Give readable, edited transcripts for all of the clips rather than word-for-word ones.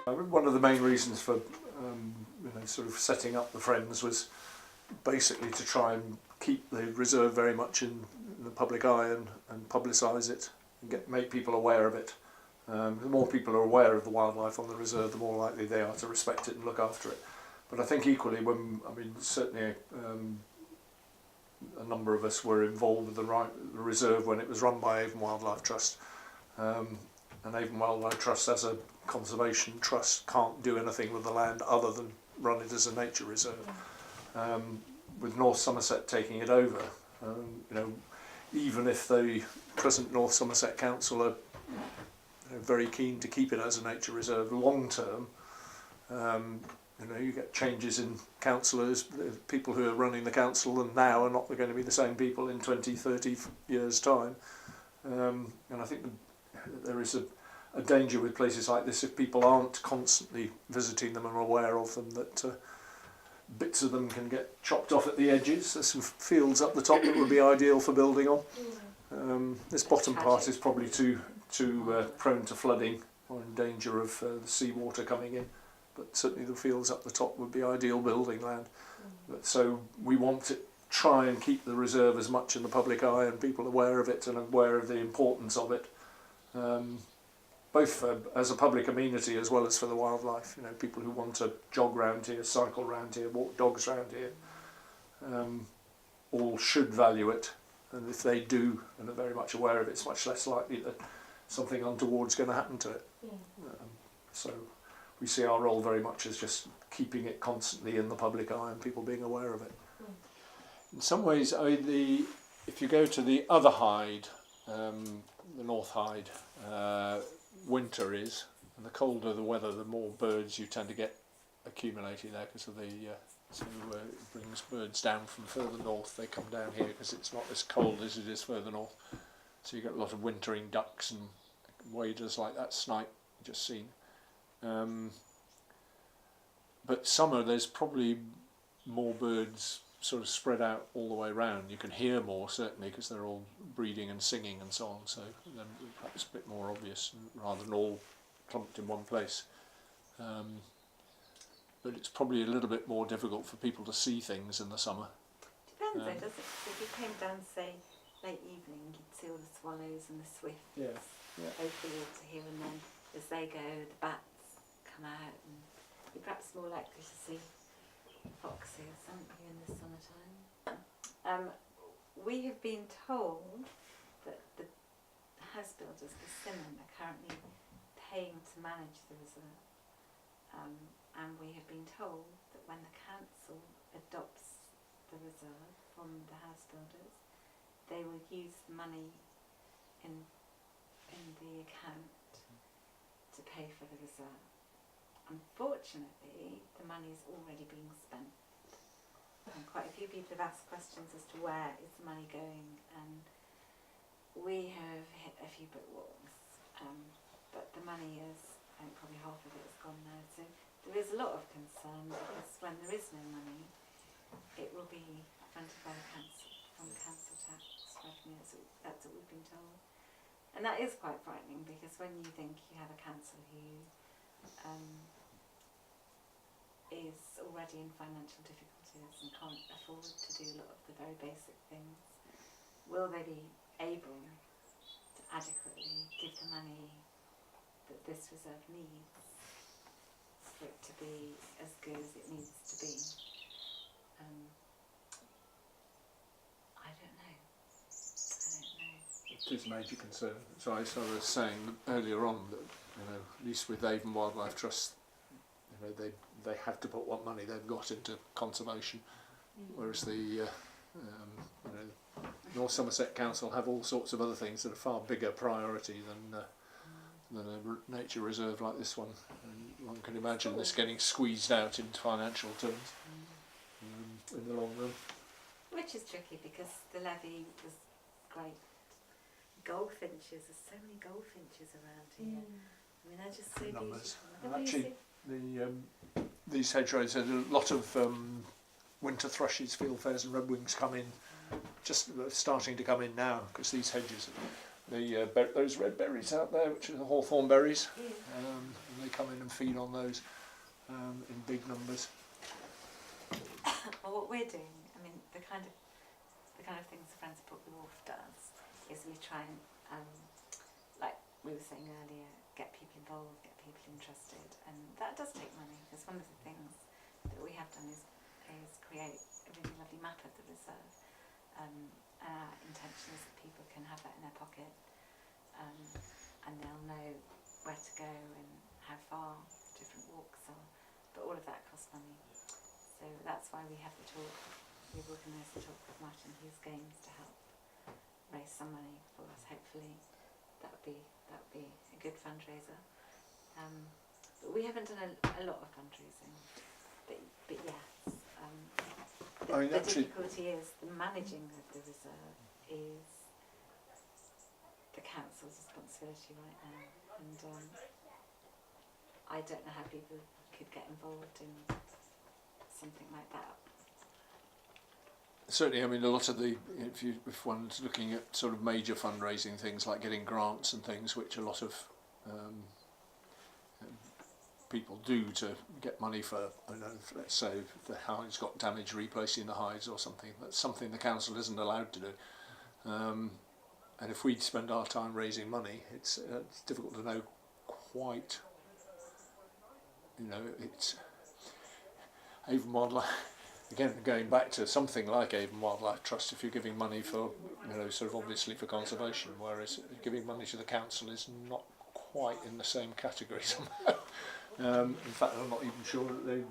One of the main reasons for sort of setting up the Friends was basically to try and keep the reserve very much in the public eye and publicise it and make people aware of it. The more people are aware of the wildlife on the reserve, the more likely they are to respect it and look after it. But I think equally, certainly a number of us were involved with the reserve when it was run by Avon Wildlife Trust. And Avon Wildlife Trust, as a conservation trust, can't do anything with the land other than run it as a nature reserve. With North Somerset taking it over, even if the present North Somerset Council are very keen to keep it as a nature reserve long term, you get changes in councillors, people who are running the council and now are not going to be the same people in 20, 30 years' time. And I think there is a danger with places like this if people aren't constantly visiting them and aware of them, that bits of them can get chopped off at the edges. There's some fields up the top that would be ideal for building on. This bottom part is probably too prone to flooding or in danger of the seawater coming in, but certainly the fields up the top would be ideal building land. So we want to try and keep the reserve as much in the public eye and people aware of it and aware of the importance of it, both as a public amenity as well as for the wildlife. People who want to jog round here, cycle round here, walk dogs round here, all should value it, and if they do and are very much aware of it, it's much less likely that something untoward's going to happen to it. So we see our role very much as just keeping it constantly in the public eye and people being aware of it. In some ways, if you go to the other Hyde, the North Hyde, winter is, and the colder the weather, the more birds you tend to get accumulating there because of the it brings birds down from further north. They come down here because it's not as cold as it is further north, so you get a lot of wintering ducks and waders like that snipe just seen. But summer there's probably more birds sort of spread out all the way around. You can hear more certainly because they're all breeding and singing and so on, so then perhaps a bit more obvious rather than all clumped in one place. But it's probably a little bit more difficult for people to see things in the summer. Depends though, doesn't it? If you came down, say, late evening, you'd see all the swallows and the swifts over the water here, and then as they go, the bats come out, and you're perhaps more likely to see foxes, aren't you, in the summertime? We have been told that the house builders, the Simon, are currently paying to manage the reserve, and we have been told that when the council adopts the reserve from the house builders, they will use the money in the account to pay for the reserve. Unfortunately, the money is already being spent, and quite a few people have asked questions as to where is the money going, and we have hit a few brick walls, but the money is, I think probably half of it is gone now, so there is a lot of concern because when there is no money, it will be funded by the council, from the council tax revenue. That's what we've been told, and that is quite frightening, because when you think you have a council who is already in financial difficulties and can't afford to do a lot of the very basic things, will they be able to adequately give the money that this reserve needs for it to be as good as it needs to be? I don't know. It is a major concern. So I was saying earlier on that at least with Avon Wildlife Trust, they have to put what money they've got into conservation, whereas the North Somerset Council have all sorts of other things that are far bigger priority than a nature reserve like this one. And one can imagine this getting squeezed out into financial terms in the long run. Which is tricky because the levy was great. Goldfinches, there's so many goldfinches around here. I mean, they're just so Numbers. beautiful. Actually, these hedgerows, there's a lot of winter thrushes, fieldfares and redwings come in, just starting to come in now, because these hedges, those red berries out there, which are the hawthorn berries, and they come in and feed on those in big numbers. Well, what we're doing, I mean, the kind of things the Friends of Portbury Wharf does is we try and, like we were saying earlier, get people involved, get people interested, and that does take money. Because one of the things that we have done is create a really lovely map of the reserve, and our intention is that people can have that in their pocket, and they'll know where to go and how far different walks are. But all of that costs money. So that's why we have the talk. We've organised the talk with Martin Hughes Games to help raise some money for us. Hopefully, that would be a good fundraiser. But we haven't done a lot of fundraising. But yes, the difficulty is the managing of the reserve is the council's responsibility right now, and I don't know how people could get involved in something like that. Certainly, I mean, a lot of if one's looking at sort of major fundraising things like getting grants and things, which a lot of people do to get money for, I don't know, let's say if the hide's got damage, replacing the hides or something, that's something the council isn't allowed to do. And if we spend our time raising money, it's difficult to know quite, it's Avon Wildlife, again going back to something like Avon Wildlife Trust, if you're giving money for, sort of obviously for conservation, whereas giving money to the council is not quite in the same category somehow. In fact, I'm not even sure that they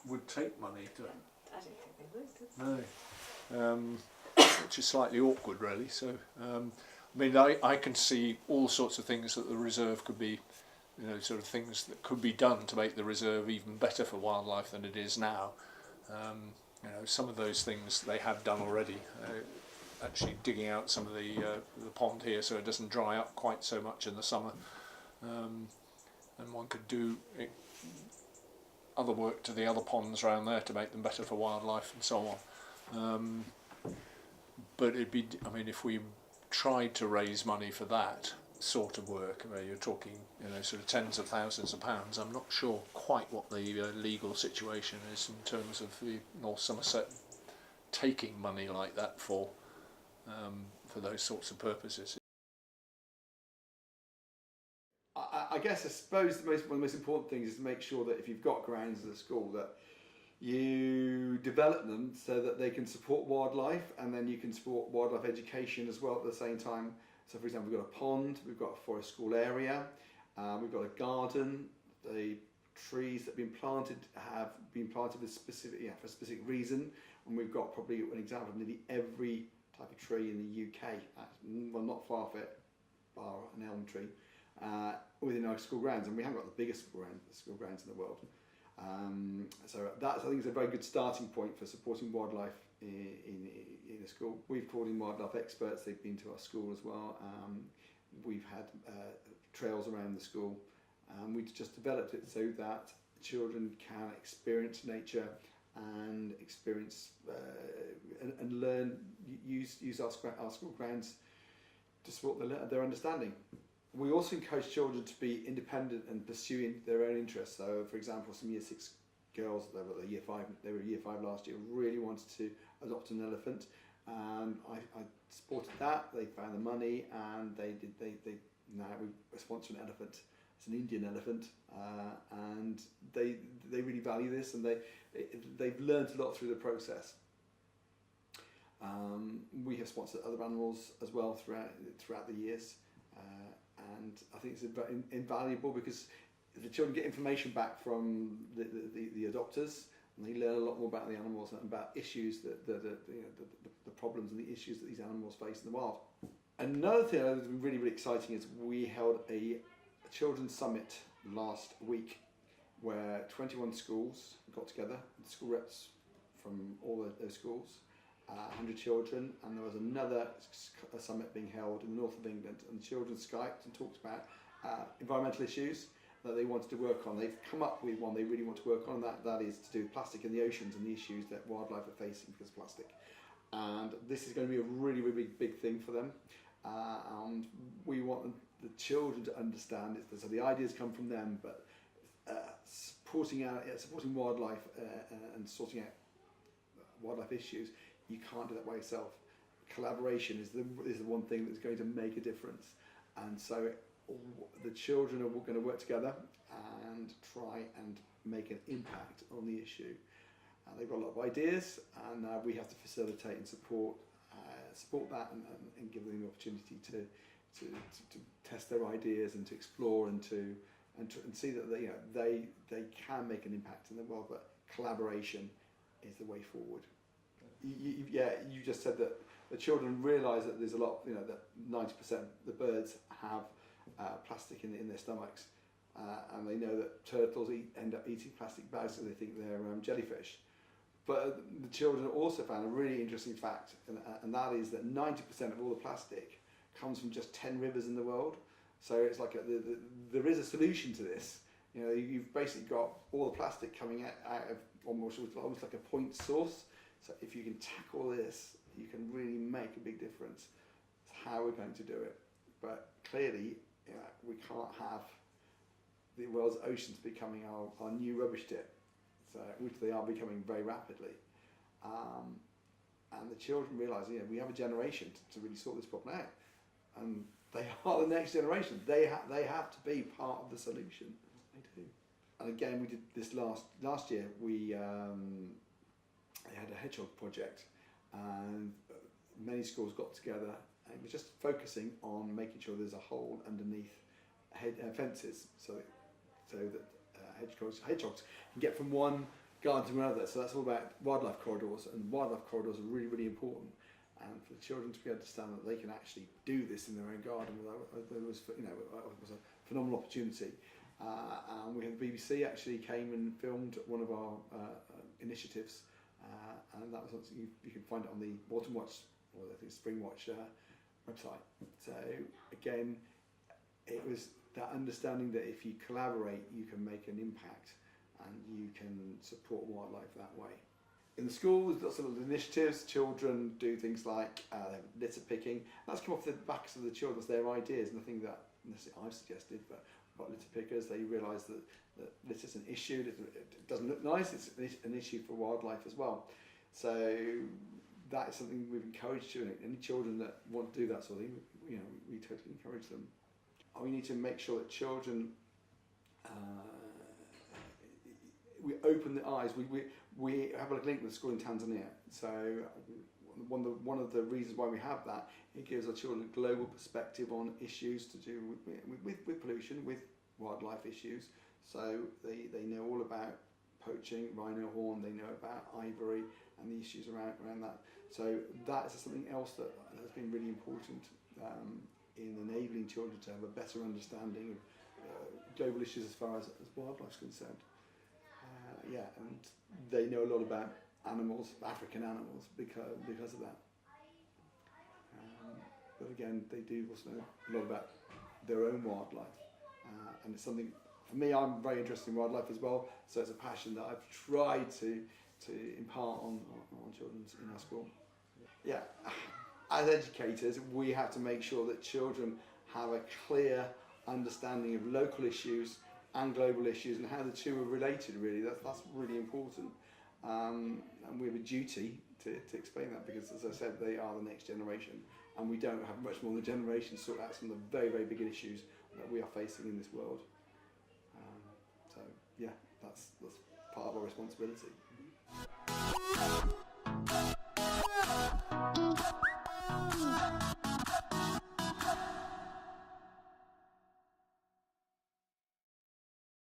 would take money to. I don't think they would. No. Which is slightly awkward, really. So, I mean, I can see all sorts of things that the reserve could be, sort of things that could be done to make the reserve even better for wildlife than it is now. Some of those things they have done already. Actually digging out some of the pond here so it doesn't dry up quite so much in the summer. And one could do other work to the other ponds around there to make them better for wildlife and so on. But it'd be, I mean, if we tried to raise money for that sort of work, where you're talking, sort of tens of thousands of pounds, I'm not sure quite what the legal situation is in terms of the North Somerset taking money like that for those sorts of purposes. I suppose one of the most important things is to make sure that if you've got grounds at a school, that you develop them so that they can support wildlife, and then you can support wildlife education as well at the same time. So, for example, we've got a pond, we've got a forest school area, we've got a garden. The trees that have been planted with for a specific reason, and we've got probably an example of nearly every type of tree in the UK. Well, not far from it, bar an elm tree. Within our school grounds, and we haven't got the biggest school grounds in the world. So I think it's a very good starting point for supporting wildlife in a school. We've called in wildlife experts. They've been to our school as well. We've had trails around the school. We've just developed it so that children can experience nature and experience and learn, use our school grounds to support their understanding. We also encourage children to be independent and pursuing their own interests. So, for example, some Year 6 girls, they were Year 5 last year, really wanted to adopt an elephant. I supported that. They found the money, and now we sponsor an elephant. It's an Indian elephant, and they really value this, and they've learned a lot through the process. We have sponsored other animals as well throughout the years. And I think it's invaluable because the children get information back from the adopters, and they learn a lot more about the animals and about issues the problems and the issues that these animals face in the wild. Another thing that has been really, really exciting is we held a children's summit last week where 21 schools got together, the school reps from all those schools, 100 children, and there was another summit being held in the north of England, and the children Skyped and talked about environmental issues that they wanted to work on. They've come up with one they really want to work on, and that is to do with plastic in the oceans and the issues that wildlife are facing because of plastic. And this is going to be a really, really big thing for them. And we want the children to understand it. So the ideas come from them, but supporting wildlife and sorting out wildlife issues, you can't do that by yourself. Collaboration is the one thing that's going to make a difference, and so the children are going to work together and try and make an impact on the issue. They've got a lot of ideas, and we have to facilitate and support that, and give them the opportunity to test their ideas and to explore and see that they can make an impact in the world. But collaboration is the way forward. You just said that the children realise that there's a lot, that 90% of the birds have plastic in their stomachs, and they know that turtles end up eating plastic bags because they think they're jellyfish. But the children also found a really interesting fact, and that is that 90% of all the plastic comes from just 10 rivers in the world. So it's like there is a solution to this. You've basically got all the plastic coming out of almost like a point source. So if you can tackle this, you can really make a big difference. It's how we're going to do it. But clearly, we can't have the world's oceans becoming our new rubbish tip. Which they are becoming very rapidly, and the children realise, we have a generation to really sort this problem out, and they are the next generation. They have to be part of the solution. They do. And again, we did this last year. We had a hedgehog project, and many schools got together, and it was just focusing on making sure there's a hole underneath fences, so that hedgehogs can get from one garden to another. So that's all about wildlife corridors, and wildlife corridors are really, really important. And for the children to be able to understand that they can actually do this in their own garden, it was a phenomenal opportunity. And we had the BBC actually came and filmed one of our initiatives, and that was something you can find it on the Autumn Watch, or I think Spring Watch website. So again, it was that understanding that if you collaborate, you can make an impact and you can support wildlife that way. In the schools, lots of little initiatives. Children do things like litter picking. That's come off the backs of the children, it's their ideas, nothing that necessarily I've suggested, but about litter pickers, they realise that litter's an issue. It doesn't look nice, it's an issue for wildlife as well. So that is something we've encouraged children. Any children that want to do that sort of thing, we totally encourage them. We need to make sure that children, we open their eyes. We have a link with a school in Tanzania. So one of the reasons why we have that, it gives our children a global perspective on issues to do with pollution, with wildlife issues. So they know all about poaching, rhino horn, they know about ivory and the issues around that. So that is something else that has been really important in enabling children to have a better understanding of global issues as far as wildlife is concerned. And they know a lot about animals, African animals, because of that. But again, they do also know a lot about their own wildlife. And it's something, for me, I'm very interested in wildlife as well, so it's a passion that I've tried to impart on children in our school. As educators, we have to make sure that children have a clear understanding of local issues and global issues and how the two are related, really. That's really important. And we have a duty to explain that, because, as I said, they are the next generation, and we don't have much more than a generation to sort out some of the very, very big issues that we are facing in this world. That's part of our responsibility.